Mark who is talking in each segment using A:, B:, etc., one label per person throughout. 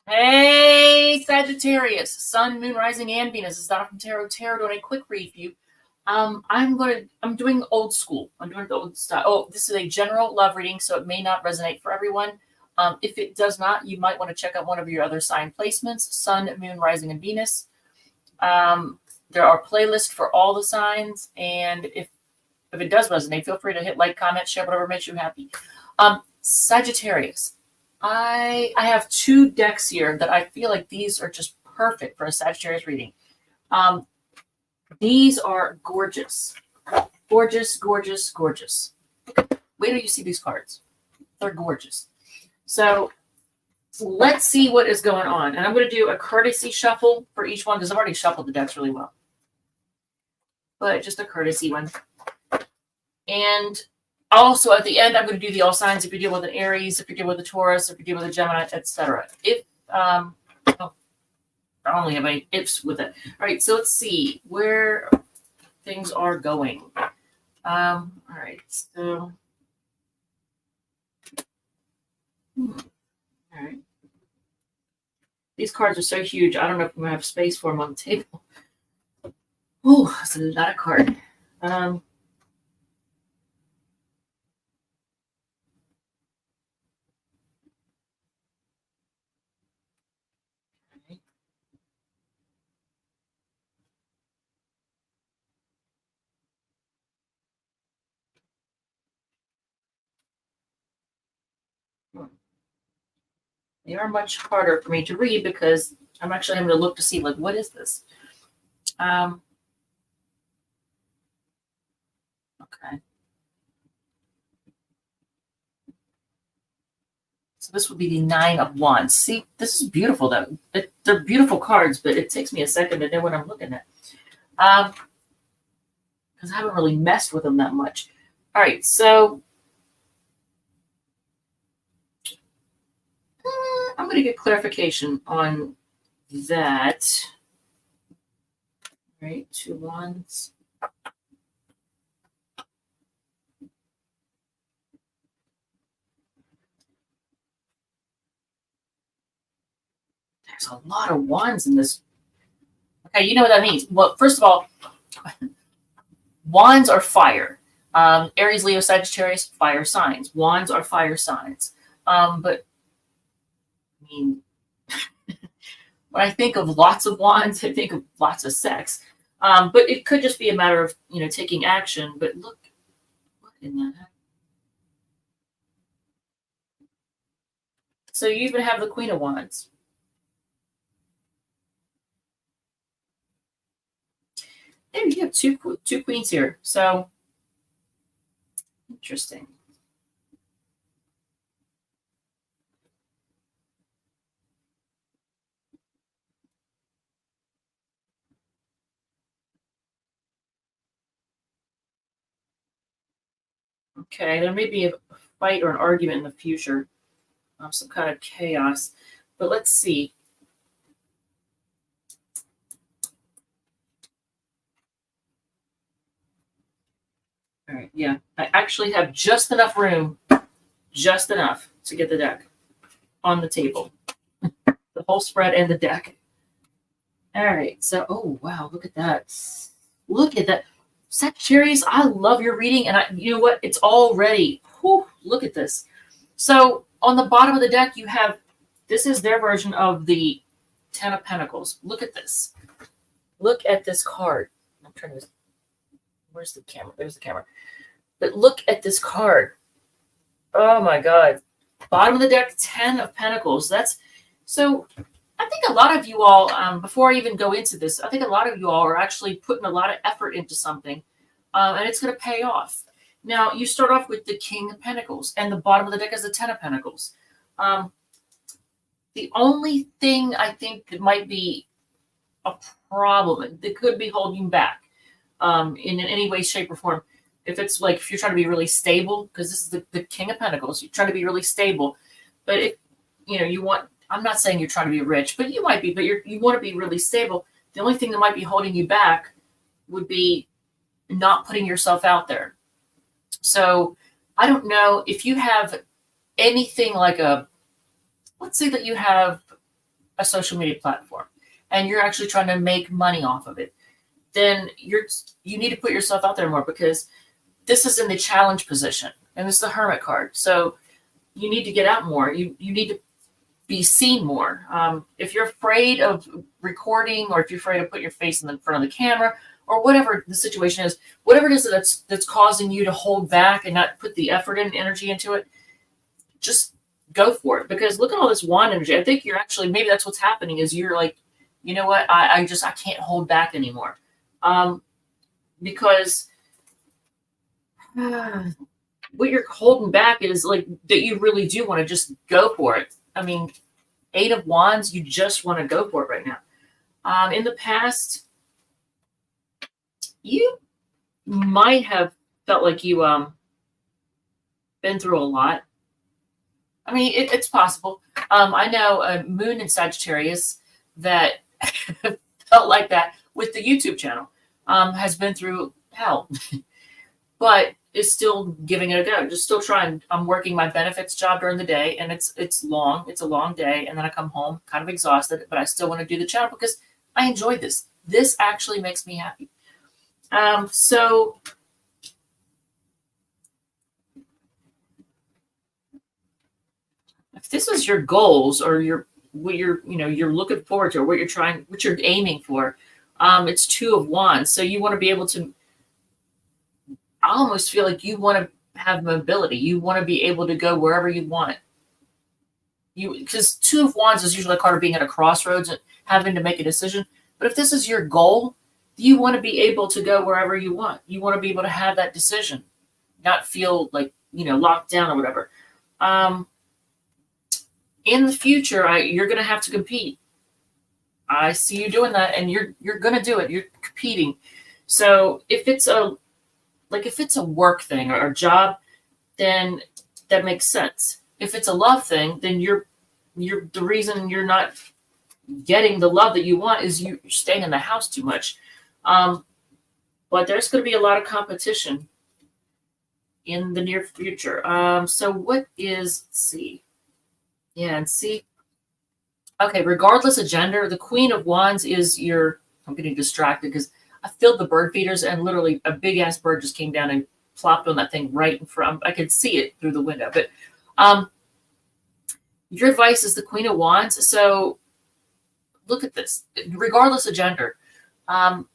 A: Hey, Sagittarius, Sun, Moon, Rising, and Venus. It's Donna from Tarot doing a quick review. I'm doing old school. I'm doing the old style. Oh, this is a general love reading, so it may not resonate for everyone. If it does not, you might want to check out one of your other sign placements: Sun, Moon, Rising, and Venus. There are playlists for all the signs, and if it does resonate, feel free to hit like, comment, share, whatever makes you happy. Sagittarius. I have two decks here that I feel like these are just perfect for a Sagittarius reading. These are gorgeous. Gorgeous, gorgeous, gorgeous. Wait till you see these cards. They're gorgeous. So let's see what is going on. And I'm going to do a courtesy shuffle for each one because I've already shuffled the decks really well. But just a courtesy one. And also, at the end, I'm going to do the all signs if you deal with an Aries, if you deal with a Taurus, if you deal with a Gemini, etc. I don't really have any ifs with it. All right, so let's see where things are going. All right, so all right. These cards are so huge. I don't know if I'm going to have space for them on the table. Oh, that's a lot of cards. They are much harder for me to read because I'm actually having to look to see, like, what is this? Okay. So this would be the Nine of Wands. See, this is beautiful, though. They're beautiful cards, but it takes me a second to know what I'm looking at. Because I haven't really messed with them that much. All right, so I'm going to get clarification on that. All right, 2 Wands. There's a lot of wands in this. Okay, you know what that means. Well, first of all, wands are fire. Aries, Leo, Sagittarius, fire signs. Wands are fire signs. But I mean, when I think of lots of wands, I think of lots of sex. But it could just be a matter of, taking action. But look, what in that? So you even have the Queen of Wands. There you have two queens here. So interesting. Okay, there may be a fight or an argument in the future, some kind of chaos. But let's see. All right, yeah. I actually have just enough room, just enough to get the deck on the table. The whole spread and the deck. All right, so, oh, wow, look at that. Look at that. Sagittarius, I love your reading, and you know what? It's all ready. Whew, look at this. So on the bottom of the deck, you have, this is their version of the Ten of Pentacles. Look at this. Look at this card. I'm trying to, where's the camera? There's the camera. But look at this card. Oh my God. Bottom of the deck, 10 of Pentacles. So I think a lot of you all, before I even go into this, I think a lot of you all are actually putting a lot of effort into something, and it's going to pay off. Now, you start off with the King of Pentacles, and the bottom of the deck is the Ten of Pentacles. The only thing I think that might be a problem, that could be holding back in any way, shape, or form, if it's like, if you're trying to be really stable, because this is the King of Pentacles, you're trying to be really stable, but if, you want, I'm not saying you're trying to be rich, but you might be, but you want to be really stable. The only thing that might be holding you back would be not putting yourself out there. So I don't know if you have anything like let's say that you have a social media platform and you're actually trying to make money off of it, then you need to put yourself out there more, because this is in the challenge position and it's the Hermit card. So you need to get out more. You need to be seen more. If you're afraid of recording, or if you're afraid of putting your face in the front of the camera, or whatever the situation is, whatever it is that's causing you to hold back and not put the effort and energy into it, just go for it. Because look at all this wand energy. I think you're actually, maybe that's what's happening, is you're like, you know what, I can't hold back anymore. Because what you're holding back is like that you really do want to just go for it. I mean, 8 of Wands, you just want to go for it right now. In the past, you might have felt like you been through a lot. I mean, it's possible. I know a moon in Sagittarius that felt like that with the YouTube channel, has been through hell, but is still giving it a go. Just still trying. I'm working my benefits job during the day, and it's long. It's a long day, and then I come home kind of exhausted, but I still want to do the channel because I enjoy this. This actually makes me happy. So if this is your goals, or what you're looking forward to, or what you're aiming for, it's 2 of Wands. So you want to be able to, I almost feel like you want to have mobility. You want to be able to go wherever you want. Because 2 of Wands is usually a card of being at a crossroads and having to make a decision. But if this is your goal, you want to be able to go wherever you want. You want to be able to have that decision, not feel like, locked down or whatever. In the future, you're going to have to compete. I see you doing that, and you're going to do it. You're competing. So if it's a work thing or a job, then that makes sense. If it's a love thing, then you're the reason you're not getting the love that you want is you're staying in the house too much. But there's going to be a lot of competition in the near future. So what is, let's see. Yeah, and see. Okay, regardless of gender, the Queen of Wands is I'm getting distracted because I filled the bird feeders and literally a big ass bird just came down and plopped on that thing right in front. I could see it through the window. But your advice is the Queen of Wands. So look at this. Regardless of gender, feel,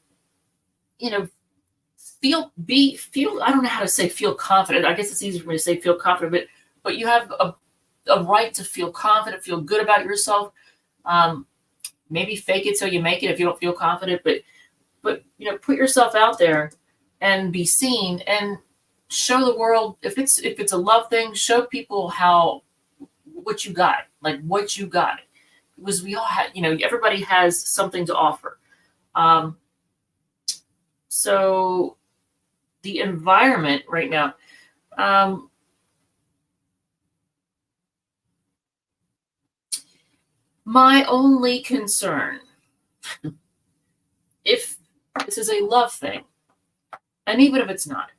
A: I don't know how to say feel confident. I guess it's easier for me to say feel confident, but you have a right to feel confident, feel good about yourself. Maybe fake it till you make it if you don't feel confident, but put yourself out there and be seen and show the world. If it's a love thing, show people what you got, because we all have, everybody has something to offer. So the environment right now, my only concern, if this is a love thing, and even if it's not,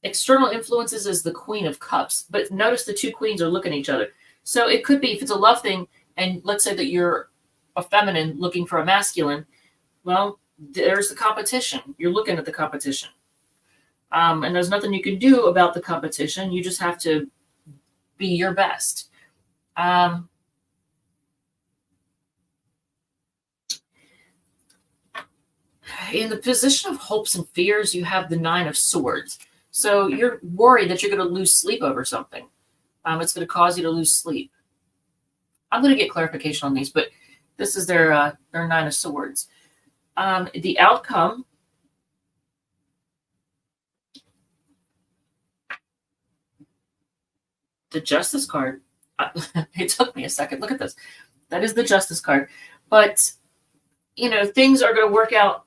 A: external influences is the Queen of Cups, but notice the 2 queens are looking at each other. So it could be, if it's a love thing, and let's say that you're a feminine looking for a masculine, well, there's the competition. You're looking at the competition. And there's nothing you can do about the competition. You just have to be your best. In the position of hopes and fears, you have the 9 of Swords. So you're worried that you're going to lose sleep over something. It's going to cause you to lose sleep. I'm going to get clarification on these, but this is their 9 of Swords. The outcome, the Justice card. It took me a second. Look at this. That is the Justice card. But, things are going to work out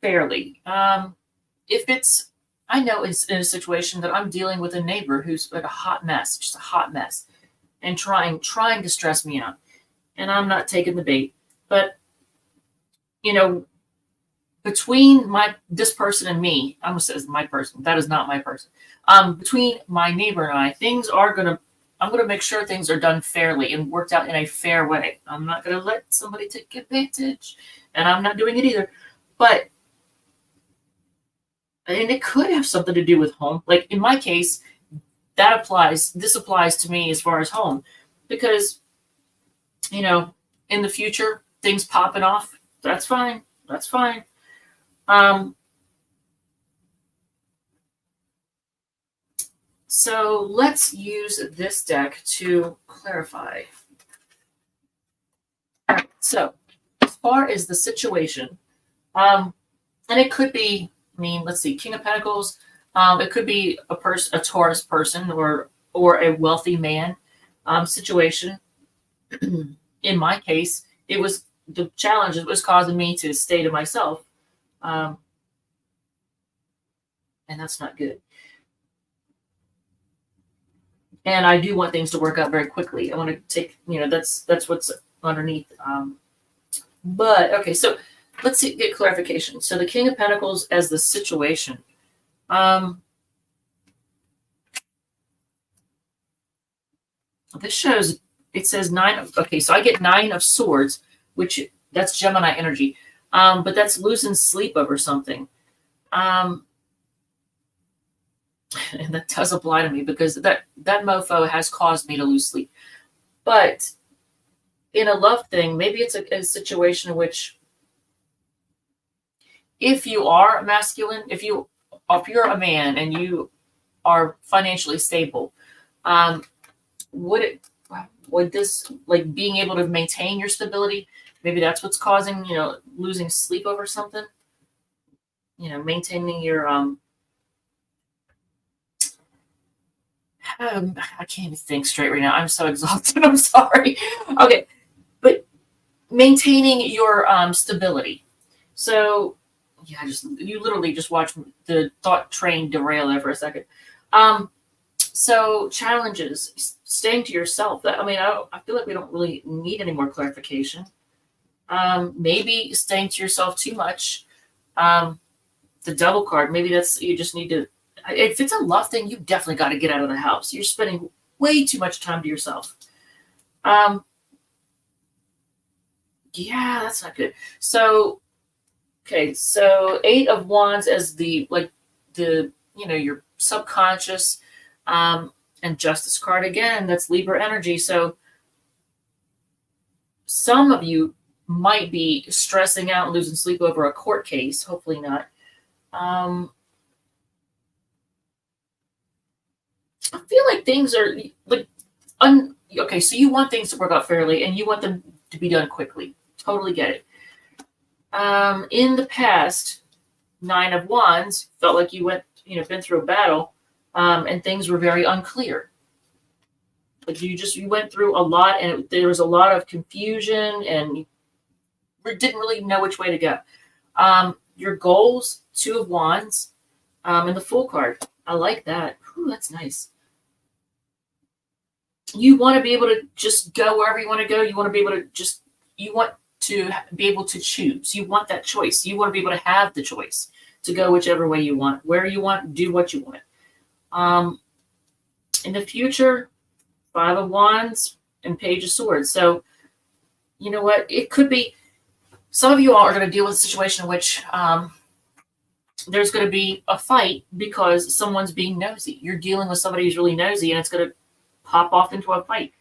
A: fairly. I know it's in a situation that I'm dealing with a neighbor who's like a hot mess, just a hot mess, and trying to stress me out. And I'm not taking the bait. But, between this person and me, I almost said my person. That is not my person. Between my neighbor and I, things are going to I'm going to make sure things are done fairly and worked out in a fair way. I'm not going to let somebody take advantage, and I'm not doing it either. But, and it could have something to do with home. Like in my case, this applies to me as far as home, because, in the future, things popping off, that's fine. That's fine. So let's use this deck to clarify. All right, so as far as the situation, and it could be, let's see, King of Pentacles. It could be a Taurus person or a wealthy man situation. In my case, it was the challenge that was causing me to stay to myself, and that's not good. And I do want things to work out very quickly. I want to take, that's what's underneath. But okay, so let's get clarification. So the King of Pentacles as the situation. This shows, it says 9. Okay, so I get 9 of Swords, which that's Gemini energy. But that's losing sleep over something. And that does apply to me, because that mofo has caused me to lose sleep. But in a love thing, maybe it's a situation in which, if you are masculine, if you're a man and you are financially stable, would this, like, being able to maintain your stability, maybe that's what's causing, losing sleep over something, maintaining your I can't even think straight right now. I'm so exhausted. I'm sorry. Okay. But maintaining your stability. So, yeah, you literally just watch the thought train derail there for a second. So challenges, staying to yourself. I feel like we don't really need any more clarification. Maybe staying to yourself too much. The Devil card, maybe you just need to, if it's a love thing, you definitely got to get out of the house. You're spending way too much time to yourself. Yeah, that's not good. So, okay, so 8 of Wands as your subconscious, and Justice card again, that's Libra energy. So some of you might be stressing out and losing sleep over a court case. Hopefully not. I feel like things are like, okay, so you want things to work out fairly and you want them to be done quickly. Totally get it. In the past, 9 of Wands felt like you been through a battle, and things were very unclear. Like you went through a lot, and there was a lot of confusion, and you didn't really know which way to go. Your goals, 2 of Wands, and the Fool card. I like that. Ooh, that's nice. You want to be able to just go wherever you want to go. You want to be able to be able to choose. You want that choice. You want to be able to have the choice to go whichever way you want, where you want, do what you want. In the future, 5 of Wands and Page of Swords. So, you know what? It could be, some of you all are going to deal with a situation in which there's going to be a fight because someone's being nosy. You're dealing with somebody who's really nosy, and it's going to pop off into a fight.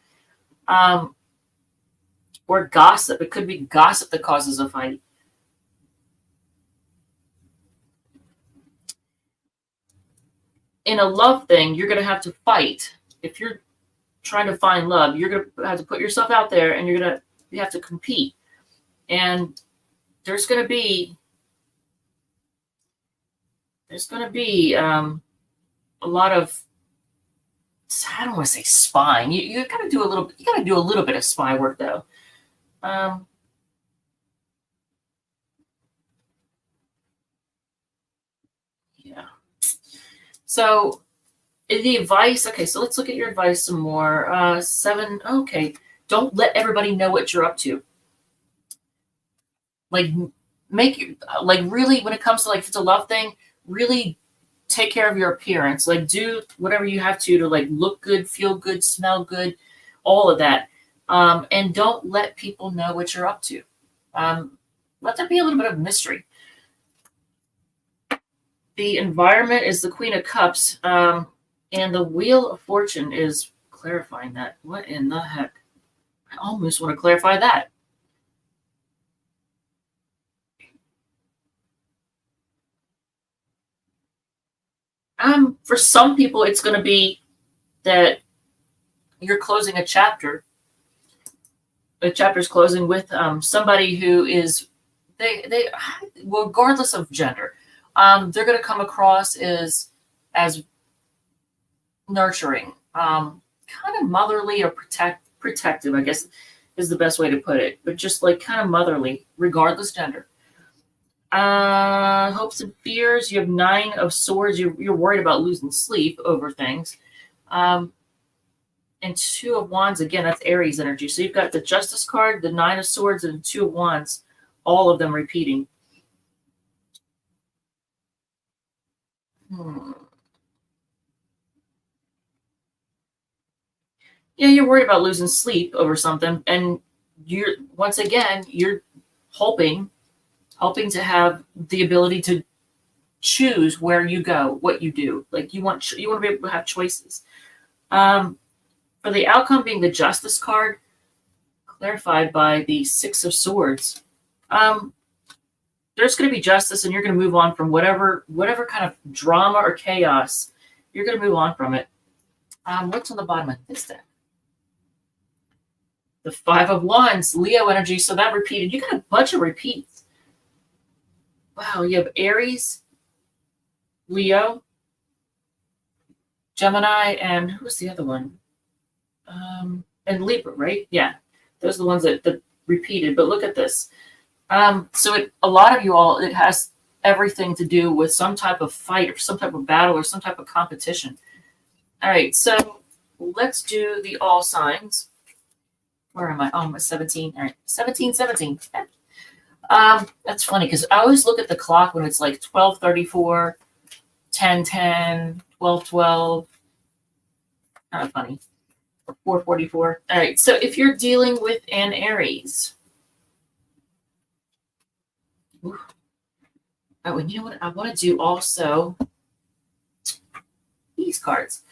A: Or gossip. It could be gossip that causes a fight. In a love thing, you're going to have to fight. If you're trying to find love, you're going to have to put yourself out there, and you have to compete. And there's going to be a lot of, I don't want to say spying. You got to do a little bit of spy work though. Yeah. So the advice, okay, so let's look at your advice some more. 7, okay. Don't let everybody know what you're up to. Like, really, when it comes to, like, if it's a love thing, really take care of your appearance. Like, do whatever you have to like look good, feel good, smell good, all of that. And don't let people know what you're up to. Let there be a little bit of mystery. The environment is the Queen of Cups, and the Wheel of Fortune is clarifying that. What in the heck? I almost want to clarify that. For some people, it's going to be that you're closing a chapter. The chapter's closing with somebody who is they well, regardless of gender, they're going to come across as nurturing, kind of motherly or protective, I guess is the best way to put it, but just like kind of motherly, regardless gender. Hopes and fears. You have 9 of Swords. You're worried about losing sleep over things. And 2 of Wands, again, that's Aries energy. So you've got the Justice card, the 9 of Swords, and 2 of Wands, all of them repeating. Yeah, you're worried about losing sleep over something, and you're hoping to have the ability to choose where you go, what you do. Like you want to be able to have choices. For the outcome being the Justice card, clarified by the 6 of Swords, there's going to be justice, and you're going to move on from whatever kind of drama or chaos. You're going to move on from it. What's on the bottom of this deck? The 5 of Wands, Leo energy. So that repeated. You got a bunch of repeats. Wow, you have Aries, Leo, Gemini, and who's the other one? And Libra, right? Yeah, those are the ones that repeated. But look at this. So a lot of you all, it has everything to do with some type of fight or some type of battle or some type of competition. All right, so let's do the all signs. Where am I? Oh, I'm at 17. All right, 17. That's funny because I always look at the clock when it's like 12:34, 10:10, 12:12. Kind of funny. 4:44. All right, so if you're dealing with an Aries. Ooh. Oh, and you know what? I want to do also these cards.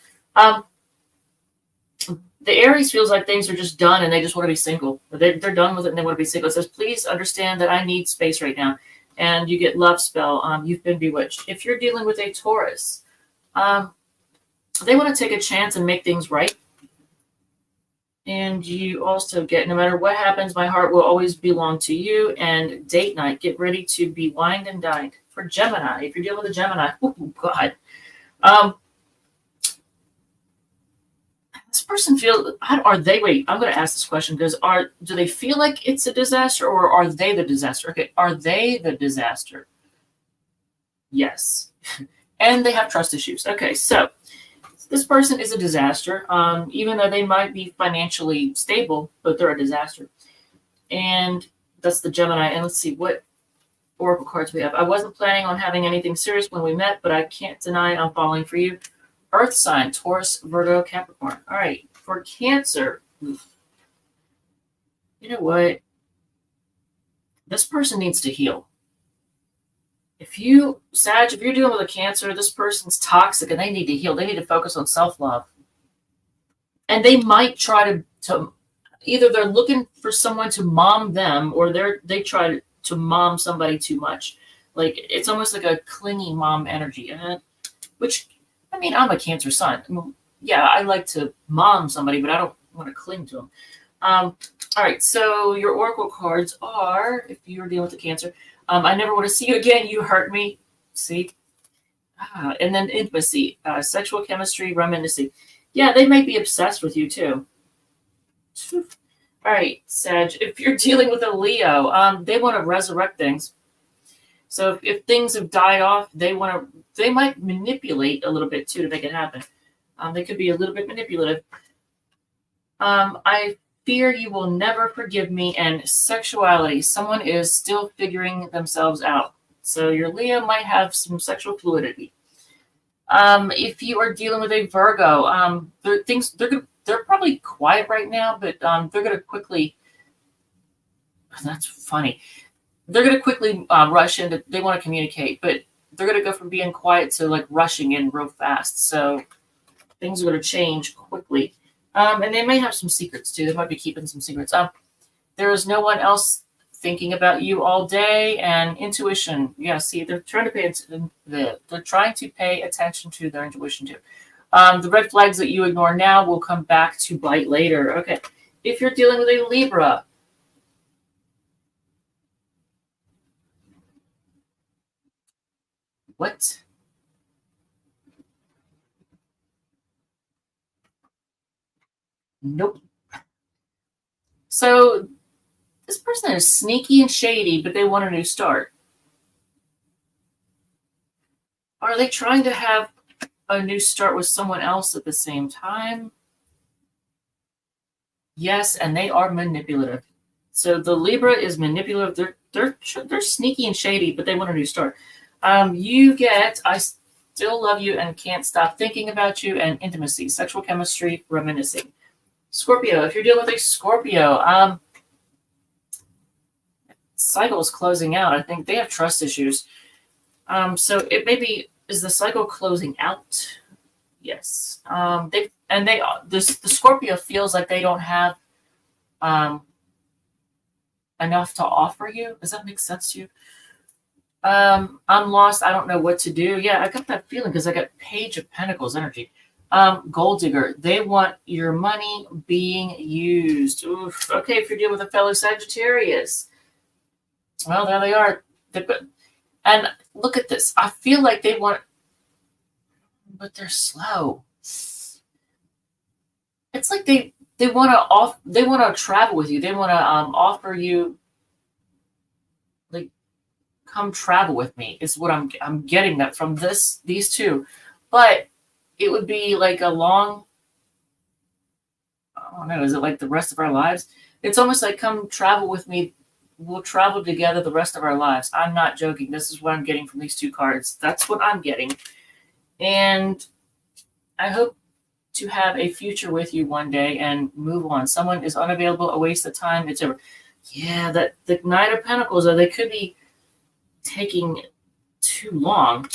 A: The Aries feels like things are just done and they just want to be single. They're done with it and they want to be single. It says, please understand that I need space right now. And you get love spell. You've been bewitched. If you're dealing with a Taurus, they want to take a chance and make things right. And you also get, no matter what happens, my heart will always belong to you. And date night, get ready to be wined and dined. For Gemini, if you're dealing with a Gemini, oh God. This person feels, are they, wait, I'm going to ask this question because do they feel like it's a disaster or are they the disaster? Okay, are they the disaster? Yes. And they have trust issues. Okay, so this person is a disaster, even though they might be financially stable, but they're a disaster. And that's the Gemini. And let's see what oracle cards we have. I wasn't planning on having anything serious when we met, but I can't deny I'm falling for you. Earth sign, Taurus, Virgo, Capricorn. All right, for Cancer, you know what? This person needs to heal. If you're dealing with a Cancer, this person's toxic and they need to heal. They need to focus on self-love. And they might try to either they're looking for someone to mom them or they try to mom somebody too much. Like it's almost like a clingy mom energy, which, I mean, I'm a Cancer sun. I mean, yeah, I like to mom somebody, but I don't want to cling to them. All right, so your oracle cards are, if you're dealing with the Cancer, I never want to see you again. You hurt me. See? And then intimacy, sexual chemistry, reminiscing. Yeah, they might be obsessed with you too. All right, Sag, if you're dealing with a Leo, they want to resurrect things. So if things have died off, they might manipulate a little bit too to make it happen. They could be a little bit manipulative. I fear you will never forgive me. And sexuality, someone is still figuring themselves out. So your Leo might have some sexual fluidity. If you are dealing with a Virgo, they're probably quiet right now, but they're gonna quickly. That's funny. They're gonna quickly rush into. They want to communicate, but they're gonna go from being quiet to like rushing in real fast. So things are gonna change quickly. And they may have some secrets too. They might be keeping some secrets. There is no one else thinking about you all day. And intuition, yeah. See, they're trying to pay attention to their intuition too. The red flags that you ignore now will come back to bite later. Okay, if you're dealing with a Libra, what? Nope. So this person is sneaky and shady, but they want a new start. Are they trying to have a new start with someone else at the same time? Yes, and they are manipulative. So the Libra is manipulative. They're sneaky and shady, but they want a new start. You get I still love you and can't stop thinking about you, and intimacy, sexual chemistry, reminiscing. Scorpio, if you're dealing with a Scorpio, cycle is closing out. I think they have trust issues. So it maybe is the cycle closing out. Yes. The Scorpio feels like they don't have enough to offer you. Does that make sense to you? I'm lost. I don't know what to do. Yeah, I got that feeling because I got Page of Pentacles energy. Gold digger. They want your money being used. Oof. Okay, if you're dealing with a fellow Sagittarius. Well, there they are. And look at this. I feel like they want, but they're slow. It's like they want to travel with you. They want to offer you, like, come travel with me. Is what I'm getting that from these two. But it would be like a long, I don't know, is it like the rest of our lives? It's almost like come travel with me. We'll travel together the rest of our lives. I'm not joking. This is what I'm getting from these two cards. That's what I'm getting. And I hope to have a future with you one day and move on. Someone is unavailable, a waste of time. It's over. Yeah, that the Knight of Pentacles, or they could be taking too long.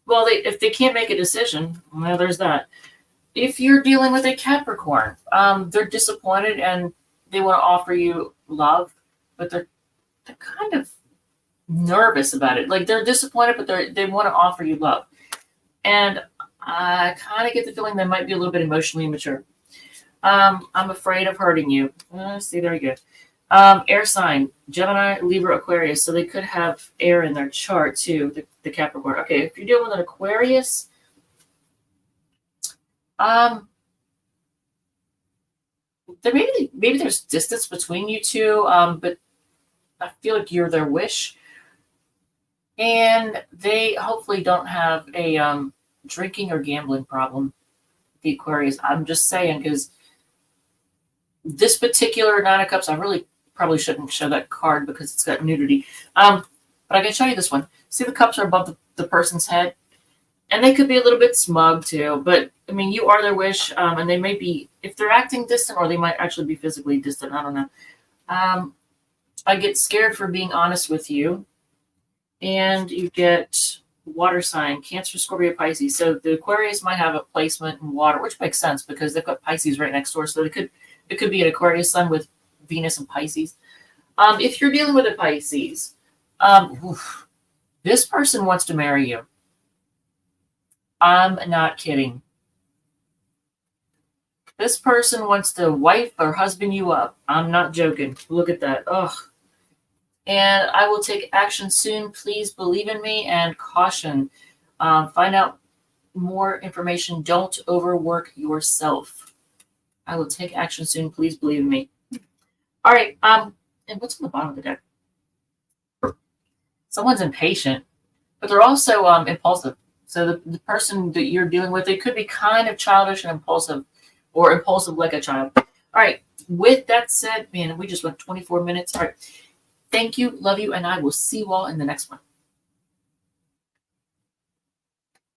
A: Well, if they can't make a decision, well, there's that. If you're dealing with a Capricorn, they're disappointed and they want to offer you love, but they're kind of nervous about it. Like they're disappointed, but they want to offer you love. And I kind of get the feeling they might be a little bit emotionally immature. I'm afraid of hurting you. See, there you go. Air sign, Gemini, Libra, Aquarius. So they could have air in their chart too, the Capricorn. Okay, if you're dealing with an Aquarius, there maybe there's distance between you two, but I feel like you're their wish. And they hopefully don't have a drinking or gambling problem, the Aquarius. I'm just saying, because this particular Nine of Cups, I really probably shouldn't show that card because it's got nudity. But I can show you this one. See, the cups are above the person's head. And they could be a little bit smug too. But, I mean, you are their wish. And they may be, if they're acting distant, or they might actually be physically distant. I don't know. I get scared for being honest with you. And you get water sign, Cancer, Scorpio, Pisces. So the Aquarius might have a placement in water, which makes sense because they've got Pisces right next door. So it could be an Aquarius sun with Venus and Pisces. If you're dealing with a Pisces, this person wants to marry you. I'm not kidding. This person wants to wife or husband you up. I'm not joking. Look at that. Ugh. And I will take action soon. Please believe in me, and caution. Find out more information. Don't overwork yourself. I will take action soon. Please believe in me. All right. And what's on the bottom of the deck? Someone's impatient, but they're also impulsive. So the person that you're dealing with, they could be kind of childish and impulsive, or impulsive like a child. All right. With that said, man, we just went 24 minutes. All right. Thank you. Love you. And I will see you all in the next one.